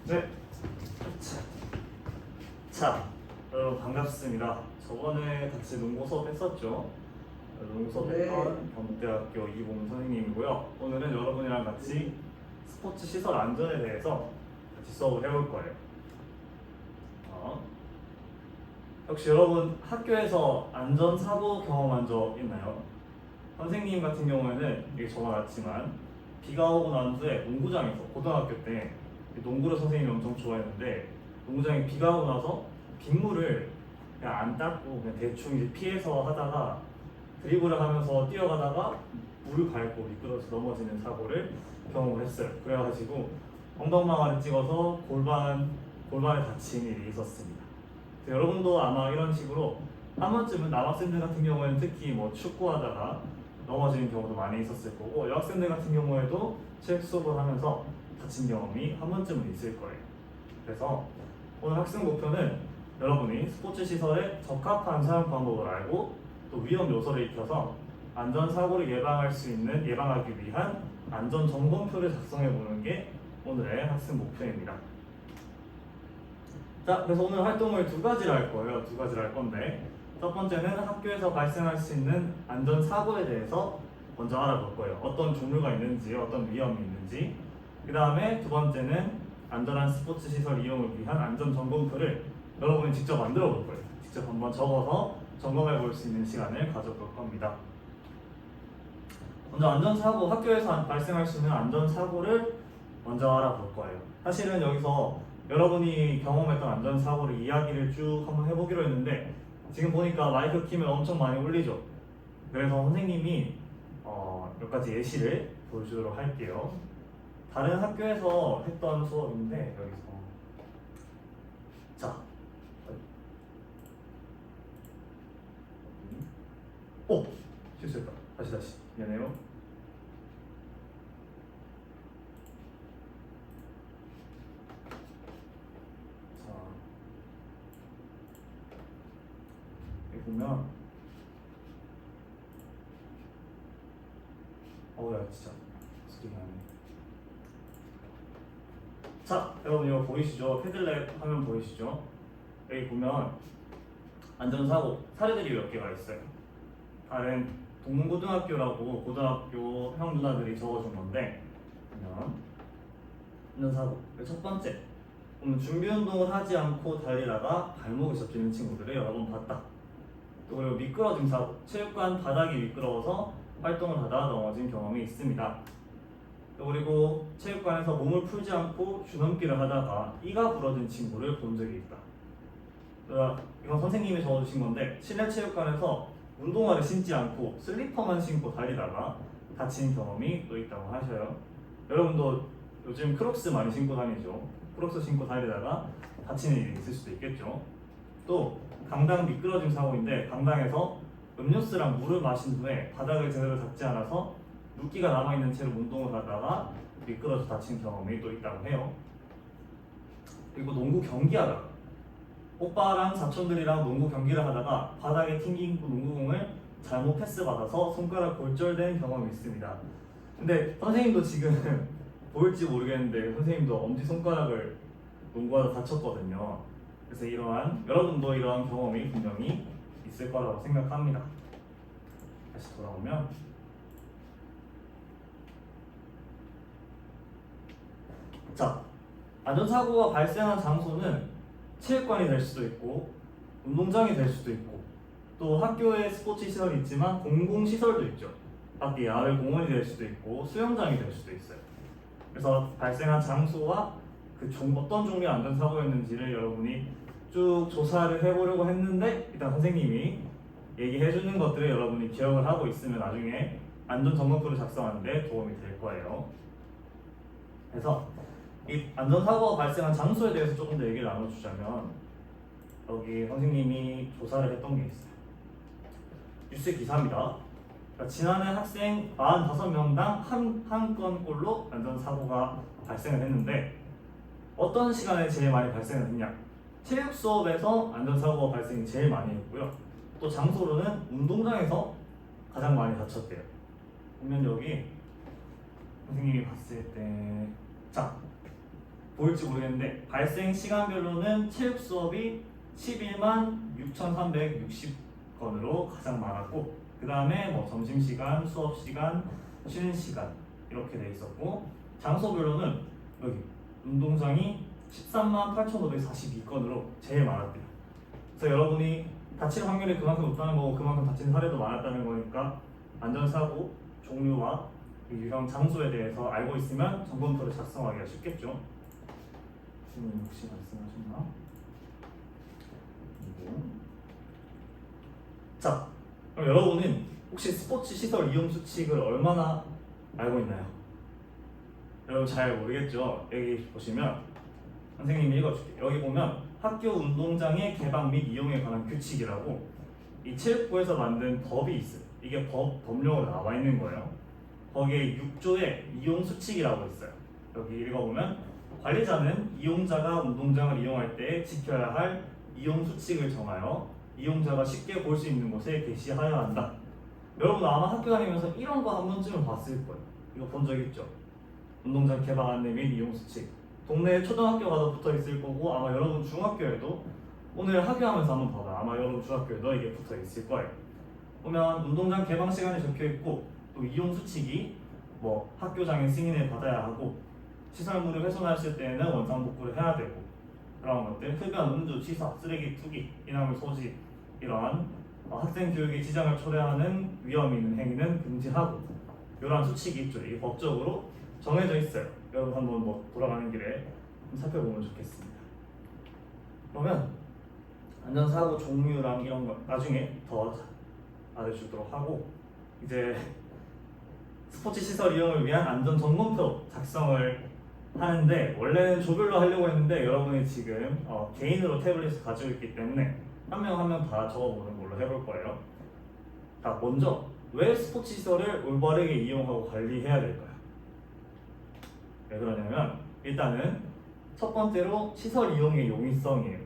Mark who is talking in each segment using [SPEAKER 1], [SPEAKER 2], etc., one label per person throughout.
[SPEAKER 1] 네. 자, 여러분 반갑습니다. 저번에 같이 농구 수업 했었죠? 농구 수업 했던 경북대학교 이봉 선생님이고요. 오늘은 여러분이랑 같이 스포츠 시설 안전에 대해서 같이 수업을 해볼 거예요. 혹시 여러분 학교에서 안전사고 경험한 적 있나요? 선생님 같은 경우에는 이게 저와 같지만 비가 오고 난 후에 농구장에서 고등학교 때 농구를 선생님이 엄청 좋아했는데 농구장에 비가 오고 나서 빗물을 그냥 안 닦고 그냥 대충 이제 피해서 하다가 드리블을 하면서 뛰어가다가 물을 밟고 미끄러져서 넘어지는 사고를 경험을 했어요. 그래가지고 엉덩방아를 찍어서 골반에 다친 일이 있었습니다. 여러분도 아마 이런 식으로 한 번쯤은 남학생들 같은 경우에는 특히 뭐 축구하다가 넘어지는 경우도 많이 있었을 거고 여학생들 같은 경우에도 체육 수업을 하면서 다친 경험이 한 번쯤은 있을 거예요. 그래서 오늘 학생 목표는 여러분이 스포츠 시설에 적합한 사용 방법을 알고 또 위험 요소를 익혀서 안전사고를 예방하기 위한 안전 점검표를 작성해 보는 게 오늘의 학생 목표입니다. 자, 그래서 오늘 활동을 두 가지를 할 거예요. 두 가지를 할 건데 첫 번째는 학교에서 발생할 수 있는 안전사고에 대해서 먼저 알아볼 거예요. 어떤 종류가 있는지, 어떤 위험이 있는지. 그 다음에 두 번째는 안전한 스포츠 시설 이용을 위한 안전 점검표를 여러분이 직접 만들어 볼 거예요. 직접 한번 적어서 점검해 볼 수 있는 시간을 가져볼 겁니다. 먼저 안전사고, 학교에서 발생할 수 있는 안전사고를 먼저 알아볼 거예요. 사실은 여기서 여러분이 경험했던 안전사고를 이야기를 쭉 한번 해보기로 했는데 지금 보니까 마이크 키면 엄청 많이 울리죠. 그래서 선생님이 몇 가지 예시를 보여주도록 할게요. 다른 학교에서 했던 수업인데 여기서 자, 실수했다. 다시 미안해요. 자, 여기 보면 야 진짜 소리가 나네. 자, 여러분 이거 보이시죠? 패들렛 화면 보이시죠? 여기 보면 안전사고 사례들이 몇 개가 있어요. 다른 동문고등학교라고 고등학교 형 누나들이 적어준 건데 보면 안전사고 첫 번째, 준비 운동을 하지 않고 달리다가 발목이 접히는 친구들을 여러 번 봤다. 또 그리고 미끄러짐 사고, 체육관 바닥이 미끄러워서 활동을 하다 넘어진 경험이 있습니다. 또 그리고 체육관에서 몸을 풀지 않고 주넘기를 하다가 이가 부러진 친구를 본 적이 있다. 이건 선생님이 적어주신 건데 실내 체육관에서 운동화를 신지 않고 슬리퍼만 신고 달리다가 다친 경험이 또 있다고 하셔요. 여러분도 요즘 크록스 많이 신고 다니죠. 크록스 신고 달리다가 다치는 일이 있을 수도 있겠죠. 또 강당 미끄러짐 사고인데 강당에서 음료수랑 물을 마신 후에 바닥을 제대로 닦지 않아서 물기가 남아있는 채로 운동을 하다가 미끄러져 다친 경험이 또 있다고 해요. 그리고 농구 경기하다가 오빠랑 사촌들이랑 농구 경기를 하다가 바닥에 튕긴 농구공을 잘못 패스 받아서 손가락 골절된 경험이 있습니다. 근데 선생님도 지금 보일지 모르겠는데 선생님도 엄지손가락을 농구하다 다쳤거든요. 그래서 여러분도 이러한 경험이 분명히 있을 거라고 생각합니다. 다시 돌아오면 자, 안전사고가 발생한 장소는 체육관이 될 수도 있고 운동장이 될 수도 있고 또 학교에 스포츠 시설이 있지만 공공시설도 있죠. 밖에 야외 공원이 될 수도 있고 수영장이 될 수도 있어요. 그래서 발생한 장소와 어떤 종류의 안전사고였는지를 여러분이 쭉 조사를 해보려고 했는데 일단 선생님이 얘기해주는 것들을 여러분이 기억을 하고 있으면 나중에 안전점검표를 작성하는데 도움이 될 거예요. 그래서 이 안전사고가 발생한 장소에 대해서 조금 더 얘기를 나눠주자면 여기 선생님이 조사를 했던 게 있어요. 뉴스 기사입니다. 그러니까 지난해 학생 45명당 한 건꼴로 안전사고가 발생을 했는데 어떤 시간에 제일 많이 발생을 했냐? 체육 수업에서 안전사고가 발생이 제일 많이 했고요. 또 장소로는 운동장에서 가장 많이 다쳤대요. 보면 여기 선생님이 봤을 때 자, 보일지 모르겠는데 발생 시간별로는 체육 수업이 11만 6,360건으로 가장 많았고 그 다음에 뭐 점심시간, 수업시간, 쉬는 시간 이렇게 돼 있었고 장소별로는 여기 운동장이 13만 8,542건으로 제일 많았대요. 그래서 여러분이 다칠 확률이 그만큼 높다는 거고 그만큼 다친 사례도 많았다는 거니까 안전사고 종류와 유형 장소에 대해서 알고 있으면 점검표를 작성하기가 쉽겠죠. 선생님 혹시 말씀하셨나? 자, 그럼 여러분은 혹시 스포츠 시설 이용 수칙을 얼마나 알고 있나요? 여러분 잘 모르겠죠? 여기 보시면 선생님이 읽어줄게요. 여기 보면 학교 운동장의 개방 및 이용에 관한 규칙이라고 이 체육부에서 만든 법이 있어요. 이게 법령으로 나와 있는 거예요. 거기에 6조에 이용 수칙이라고 있어요. 여기 읽어보면 관리자는 이용자가 운동장을 이용할 때 지켜야 할 이용 수칙을 정하여 이용자가 쉽게 볼 수 있는 곳에 게시하여야 한다. 여러분 아마 학교 다니면서 이런 거 한 번쯤은 봤을 거예요. 이거 본 적 있죠? 운동장 개방 안내 및 이용 수칙. 동네 초등학교 가도 붙어 있을 거고 아마 여러분 중학교에도 오늘 학교하면서 한번 봐봐요. 아마 여러분 중학교에도 이게 붙어 있을 거예요. 보면 운동장 개방 시간이 적혀 있고 또 이용 수칙이 뭐 학교장의 승인을 받아야 하고 시설물을 훼손했을 때는 원상복구를 해야 되고 그런 것들 흡연, 음주, 치사, 쓰레기 투기, 인화물 소지 이러한 학생 교육에 지장을 초래하는 위험이 있는 행위는 금지하고 이러한 수칙이 있죠. 이게 법적으로 정해져 있어요. 여러분 한번 뭐 돌아가는 길에 살펴보면 좋겠습니다. 그러면 안전사고 종류랑 이런 거 나중에 더 알려주도록 하고 이제 스포츠 시설 이용을 위한 안전 점검표 작성을 하는데 원래는 조별로 하려고 했는데 여러분이 지금 개인으로 태블릿을 가지고 있기 때문에 한 명 한 명 다 적어보는 걸로 해볼 거예요. 자, 먼저 왜 스포츠 시설을 올바르게 이용하고 관리해야 될까요? 왜 그러냐면 일단은 첫 번째로 시설 이용의 용이성이에요.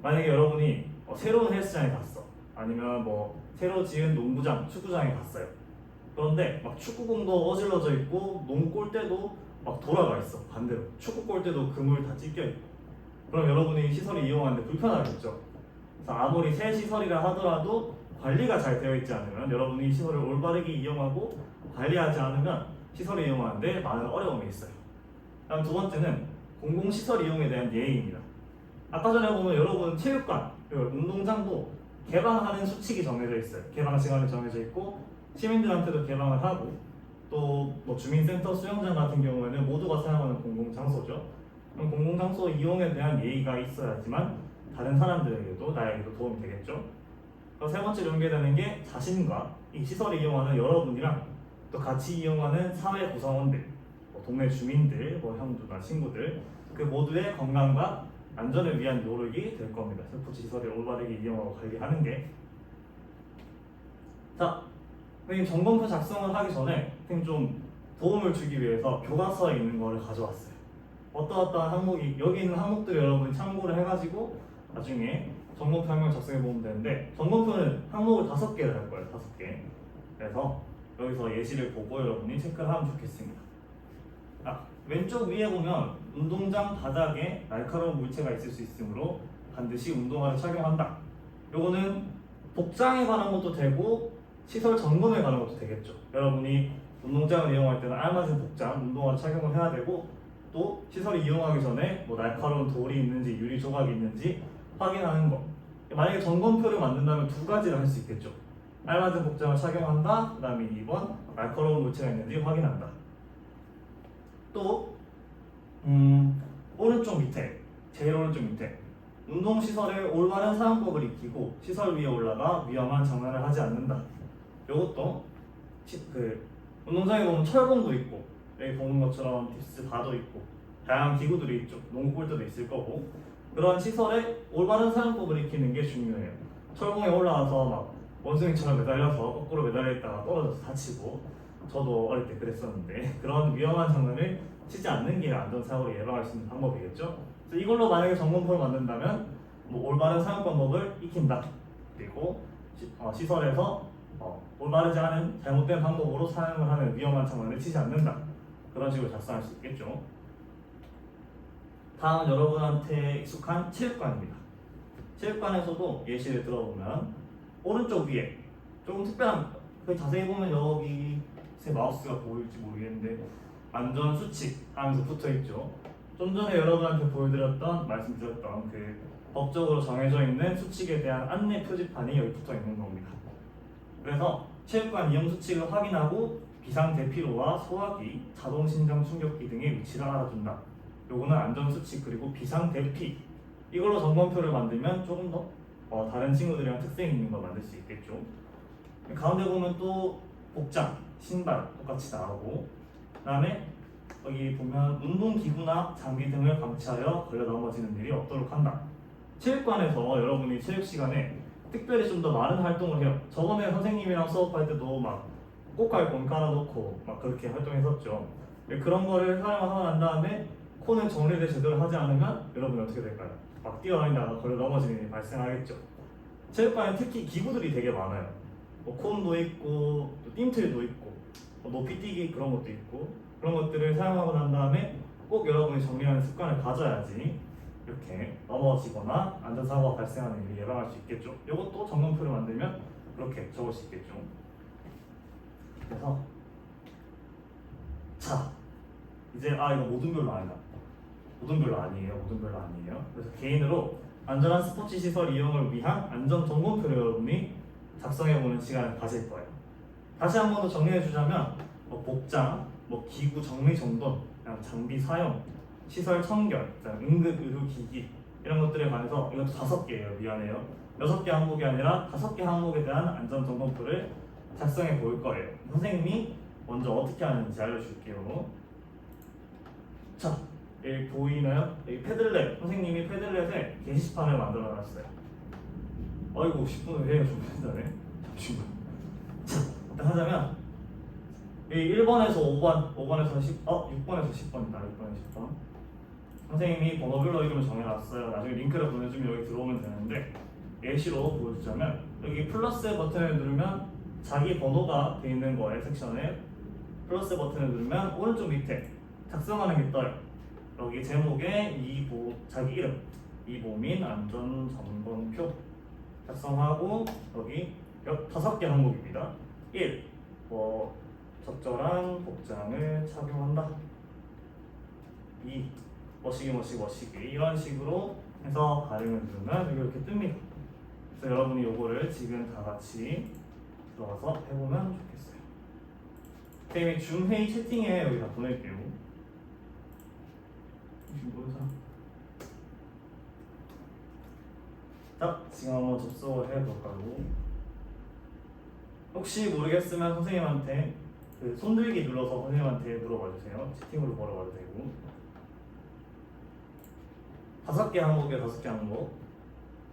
[SPEAKER 1] 만약에 여러분이 새로운 헬스장에 갔어 아니면 뭐 새로 지은 농구장, 축구장에 갔어요. 그런데 막 축구공도 어질러져 있고 농골대도 막 돌아가 있어. 반대로 축구 골대도 그물 다 찢겨 있고 그럼 여러분이 시설을 이용하는데 불편하겠죠. 그래서 아무리 새 시설이라 하더라도 관리가 잘 되어 있지 않으면 여러분이 시설을 올바르게 이용하고 관리하지 않으면 시설을 이용하는데 많은 어려움이 있어요. 다음 두 번째는 공공시설 이용에 대한 예의입니다. 아까 전에 보면 여러분 체육관, 그리고 운동장도 개방하는 수칙이 정해져 있어요. 개방 시간이 정해져 있고 시민들한테도 개방을 하고 또 뭐 주민센터, 수영장 같은 경우에는 모두가 사용하는 공공장소죠. 그럼 공공장소 이용에 대한 예의가 있어야지만 다른 사람들에게도 나에게도 도움이 되겠죠. 세 번째로 연계되는 게 자신과 이 시설을 이용하는 여러분이랑 또 같이 이용하는 사회 구성원들, 뭐 동네 주민들, 뭐 형주나 친구들 그 모두의 건강과 안전을 위한 노력이 될 겁니다. 스포츠 시설을 올바르게 이용하고 관리하는 게. 자, 선생님 점검표 작성을 하기 전에 선생님 좀 도움을 주기 위해서 교과서에 있는 거를 가져왔어요. 어떠한 항목이 여기 있는 항목들을 여러분이 참고를 해가지고 나중에 점검표 한 명 작성해 보면 되는데 점검표는 항목을 5개를 할 거예요. 5개. 그래서 여기서 예시를 보고 여러분이 체크를 하면 좋겠습니다. 왼쪽 위에 보면 운동장 바닥에 날카로운 물체가 있을 수 있으므로 반드시 운동화를 착용한다. 요거는 복장에 관한 것도 되고 시설 점검에 관한 것도 되겠죠. 여러분이 운동장을 이용할 때는 알맞은 복장, 운동화를 착용을 해야 되고 또 시설을 이용하기 전에 뭐 날카로운 돌이 있는지 유리 조각이 있는지 확인하는 거. 만약에 점검표를 만든다면 두 가지를 할 수 있겠죠. 알맞은 복장을 착용한다. 그 다음에 2번 날카로운 물체가 있는지 확인한다. 또 오른쪽 밑에 제일 오른쪽 밑에 운동시설의 올바른 사용법을 익히고 시설 위에 올라가 위험한 장난을 하지 않는다. 이것도 운동장에 보면 철봉도 있고 여기 보는 것처럼 딥스 바도 있고 다양한 기구들이 있죠. 농구골대도 있을 거고 그런 시설의 올바른 사용법을 익히는 게 중요해요. 철봉에 올라와서 막 원숭이처럼 매달려서 거꾸로 매달려 있다가 떨어져서 다치고 저도 어릴 때 그랬었는데 그런 위험한 장난을 치지 않는 게 안전사고를 예방할 수 있는 방법이겠죠. 그래서 이걸로 만약에 점검표를 만든다면 뭐 올바른 사용 방법을 익힌다. 그리고 시설에서 올바르지 않은 잘못된 방법으로 사용을 하는 위험한 장난을 치지 않는다. 그런 식으로 작성할 수 있겠죠. 다음 여러분한테 익숙한 체육관입니다. 체육관에서도 예시를 들어보면 오른쪽 위에 조금 특별한, 자세히 보면 여기 제 마우스가 보일지 모르겠는데 안전수칙 하면서 붙어있죠. 좀 전에 여러분한테 보여드렸던, 말씀드렸던 그 법적으로 정해져 있는 수칙에 대한 안내 표지판이 여기 붙어있는 겁니다. 그래서 체육관 이용 수칙을 확인하고 비상 대피로와 소화기, 자동 심장 충격기 등의 위치를 알아준다. 요거는 안전수칙 그리고 비상 대피, 이걸로 점검표를 만들면 조금 더 다른 친구들이랑 특색 있는 걸 만들 수 있겠죠. 가운데 보면 또 복장, 신발 똑같이 나오고, 그 다음에 여기 보면 운동기구나 장비 등을 방치하여 걸려 넘어지는 일이 없도록 한다. 체육관에서 여러분이 체육 시간에 특별히 좀 더 많은 활동을 해요. 저번에 선생님이랑 수업할 때도 막 꽃갈콘 깔아놓고 막 그렇게 활동했었죠. 그런 거를 사용하고 난 다음에 코는 정리를 제대로 하지 않으면 여러분이 어떻게 될까요? 막 뛰어다니다가 걸려 넘어지는 일이 발생하겠죠. 체육관에 특히 기구들이 되게 많아요. 뭐 콘도 있고 또 띵틀도 있고 높이뛰기 그런 것도 있고, 그런 것들을 사용하고 난 다음에 꼭 여러분이 정리하는 습관을 가져야지 이렇게 넘어지거나 안전사고가 발생하는 일을 예방할 수 있겠죠. 이것도 점검표를 만들면 그렇게 적을 수 있겠죠. 그래서 자, 이제 이거 모든 별로 아니다. 모든 별로 아니에요. 모든 별로 아니에요. 그래서 개인으로 안전한 스포츠 시설 이용을 위한 안전 점검표를 여러분이 작성해보는 시간을 가질 거예요. 다시 한 번 더 정리해주자면 복장, 기구 정리 정돈, 장비 사용, 시설 청결, 응급 의료기기 이런 것들에 관해서, 이것도 5개예요. 미안해요. 6개 항목이 아니라 5개 항목에 대한 안전 점검표를 작성해 볼 거예요. 선생님이 먼저 어떻게 하는지 알려줄게요. 자, 여기 보이나요? 여기 패들렛, 선생님이 패들렛에 게시판을 만들어 놨어요. 아이고 10분을 해요. 좀 된다네. 잠시만. 자, 일단 하자면 여기 1번에서 5번, 5번에서 6번에서 10번이다. 6번에서 10번. 선생님이 번호별로 이름을 정해놨어요. 나중에 링크를 보내주면 여기 들어오면 되는데, 예시로 보여주자면 여기 플러스 버튼을 누르면 자기 번호가 되어 있는 거에 섹션에 플러스 버튼을 누르면 오른쪽 밑에 작성하는 게 떠요. 여기 제목에 자기 이름, 이보민 안전점검표 작성하고, 여기 5개 항목입니다. 1. 적절한 복장을 착용한다. 2. 머시기 이런 식으로 해서 가름을 누르면 여기 이렇게 뜹니다. 그래서 여러분이 요거를 지금 다 같이 들어가서 해보면 좋겠어요. 선생님이 줌회의 채팅에 여기다 보낼게요. 지금 모르는 사람? 자, 지금 한번 접속을 해볼까요? 혹시 모르겠으면 선생님한테 손들기 눌러서 선생님한테 물어봐주세요. 채팅으로 물어봐도 되고. 5개 항목이에요. 5개 항목.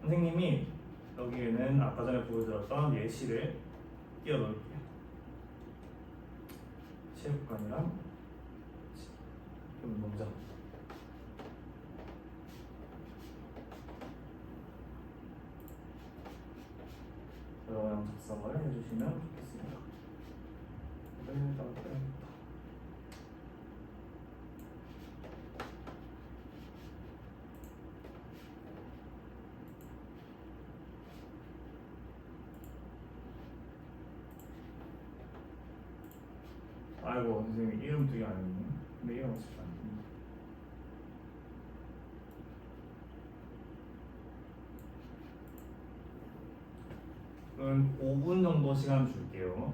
[SPEAKER 1] 선생님이 여기에는 아까 전에 보여드렸던 예시를 띄워 놓을게요. 체육관이랑 운동장. 여러분 작성을 해주시면 좋겠습니다. 아이고 선생님 이름 2개 안 했네. 근데 이름 어차피 안 됩니다. 그럼 5분 정도 시간 줄게요.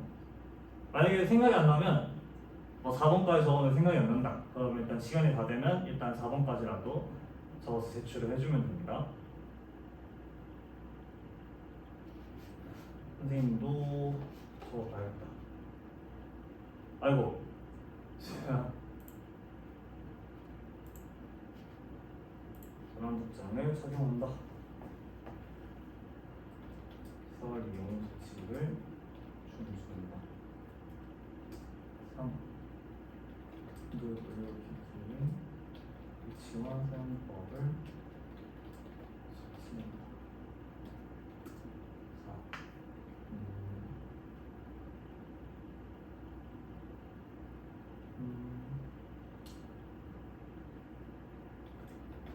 [SPEAKER 1] 만약에 생각이 안 나면 4번까지 적어도 생각이 안 난다. 그러면 일단 시간이 다 되면 일단 4번까지라도 적어서 제출을 해주면 됩니다. 선생님도 적어봐야겠다. 아이고 제가 전환 복장을 착용한다. 서울 이용 수칙을 준수한다. 3. 의료기기의 위치와 사용법을 수칙한다. 4.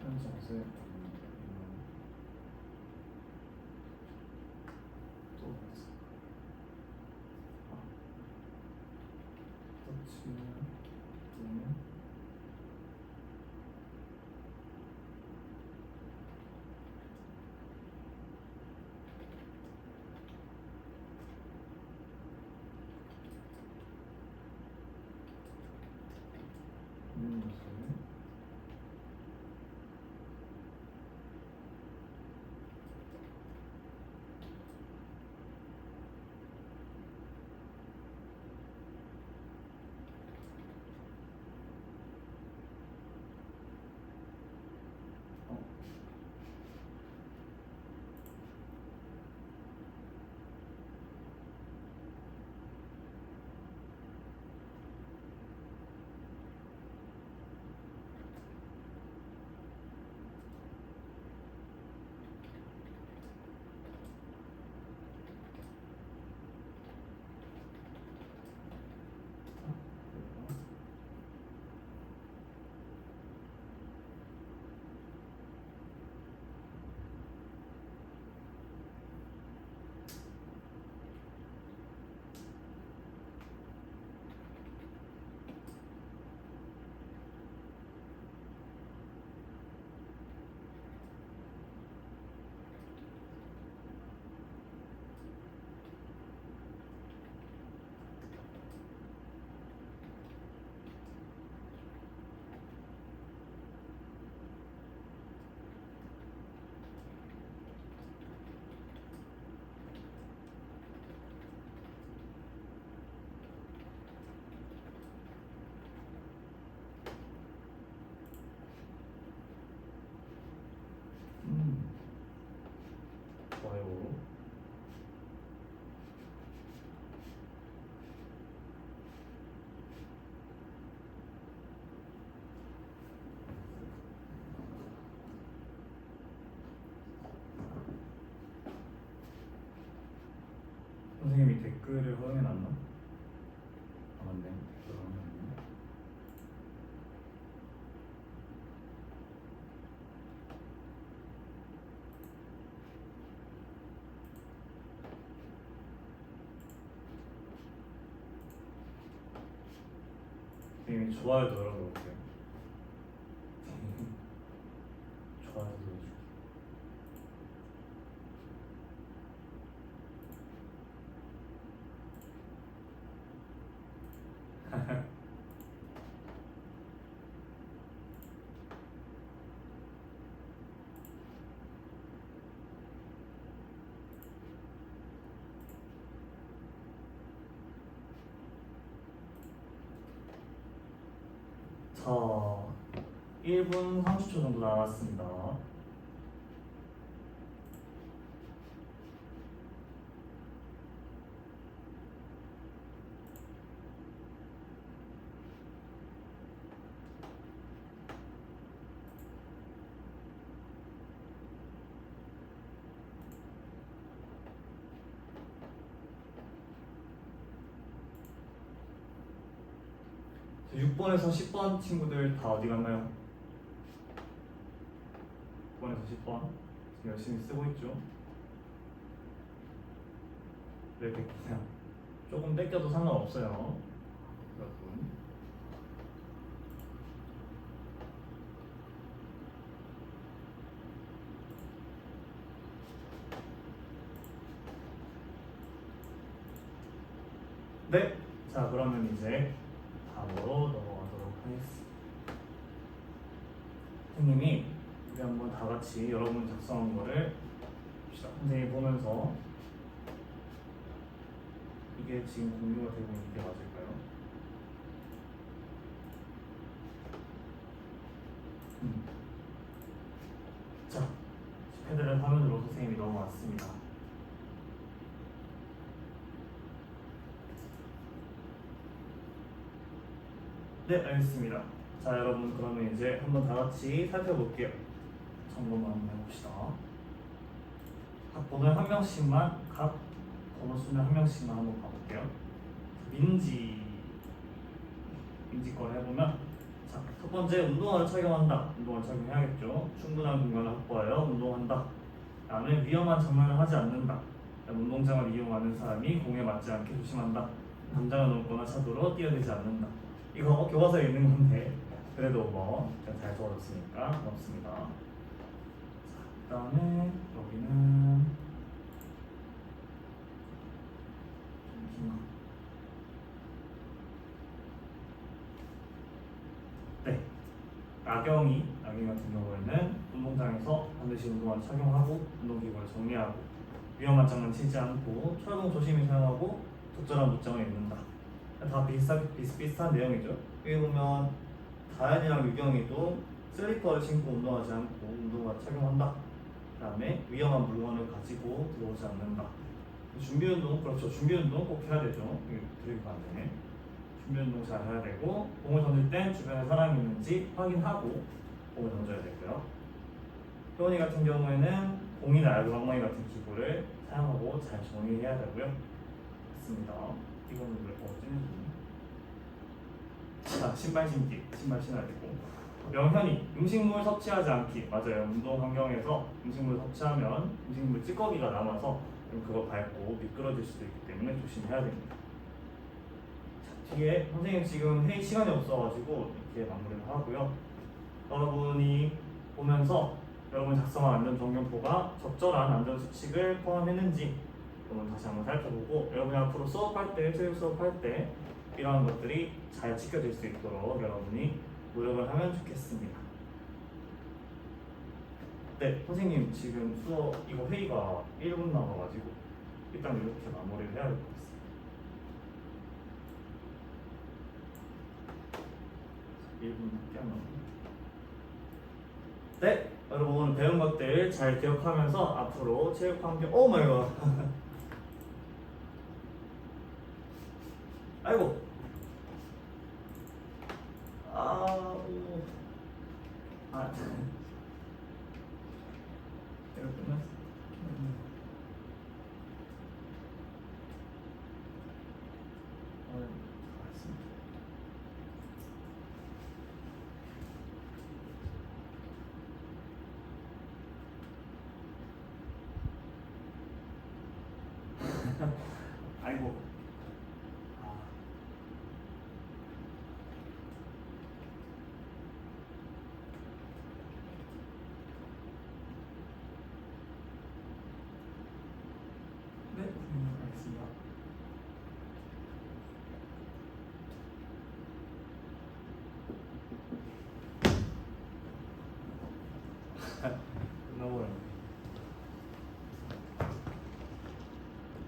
[SPEAKER 1] 셋, 또 터치는 좋아요. 선생님이 댓글을 허용해놨나? 아 맞네. 댓글 허용해놨네. 선생님이 좋아요도 눌러볼게요. 좋아요 눌러줄게요. 자, 1분 30초 정도 남았습니다. 자, 6번에서 10번 친구들 다 어디 갔나요? 6번에서 10번 지금 열심히 쓰고 있죠? 네, 이렇게 그냥 조금 뺏겨도 상관없어요, 여러분. 네, 자 그러면 이제 다음으로 넘어가도록 하겠습니다. 선생님이 우리 한번 다 같이 여러분 작성한 거를 봅시다. 선생님이 보면서 이게 지금 공유가 되고 있는 게 맞을까요? 자, 패드를 화면으로 선생님이 넘어왔습니다. 네, 알겠습니다. 자, 여러분 그러면 이제 한번 다 같이 살펴볼게요. 점검 한번 해봅시다. 각 번호에 한 명씩만, 각 번호 수는 한 명씩만 한번 봐볼게요. 민지 거를 해보면 자, 첫 번째 운동화를 착용한다. 운동화를 착용해야겠죠. 충분한 공간을 확보하여 운동한다. 다음에 위험한 장난을 하지 않는다. 운동장을 이용하는 사람이 공에 맞지 않게 조심한다. 담장을 넘거나 차도로 뛰어들지 않는다. 이거 교과서에 있는 건데 그래도 뭐 잘 적어줬으니까 고맙습니다. 자, 그다음에 여기는 네, 악영이 같은 경우에는 운동장에서 반드시 운동화를 착용하고 운동기구를 정리하고 위험한 장난 치지 않고 철봉 조심히 사용하고 적절한 옷장을 입는다. 다 비슷비슷한 내용이죠. 여기 보면 다현이랑 유경이도 슬리퍼를 신고 운동하지 않고 운동화를 착용한다. 그 다음에 위험한 물건을 가지고 들어오지 않는다. 준비운동, 그렇죠. 준비운동 꼭 해야 되죠. 드리블 안에 준비운동 잘 해야 되고 공을 던질 땐 주변에 사람이 있는지 확인하고 공을 던져야 되고요. 효원이 같은 경우에는 공이나 야구 방망이 같은 기구를 사용하고 잘 정리해야 되고요. 맞습니다. 이거는 왜 찌는지. 자, 신발 신기, 신발 신어야 되고. 명현이 음식물 섭취하지 않기. 맞아요. 운동 환경에서 음식물 섭취하면 음식물 찌꺼기가 남아서 그거 밟고 미끄러질 수도 있기 때문에 조심해야 됩니다. 자, 뒤에 선생님 지금 회의 시간이 없어가지고 이렇게 마무리를 하고요. 여러분이 보면서 여러분 작성한 안전정경포가 적절한 안전수칙을 포함했는지 여러분 다시 한번 살펴보고 여러분이 앞으로 수업할 때, 체육 수업할 때 이러한 것들이 잘 지켜질 수 있도록 여러분이 노력을 하면 좋겠습니다. 네, 선생님 지금 수업 이거 회의가 1분 남아가지고 일단 이렇게 마무리를 해야 될 것 같습니다. 1분밖에 안 남았네요. 네, 여러분 오늘 배운 것들 잘 기억하면서 앞으로 체육 환경 오 마이 갓 아이고 이거 끝났어. 알겠습니다. 아이고. 네, 알겠습니다. 끝나버렸네.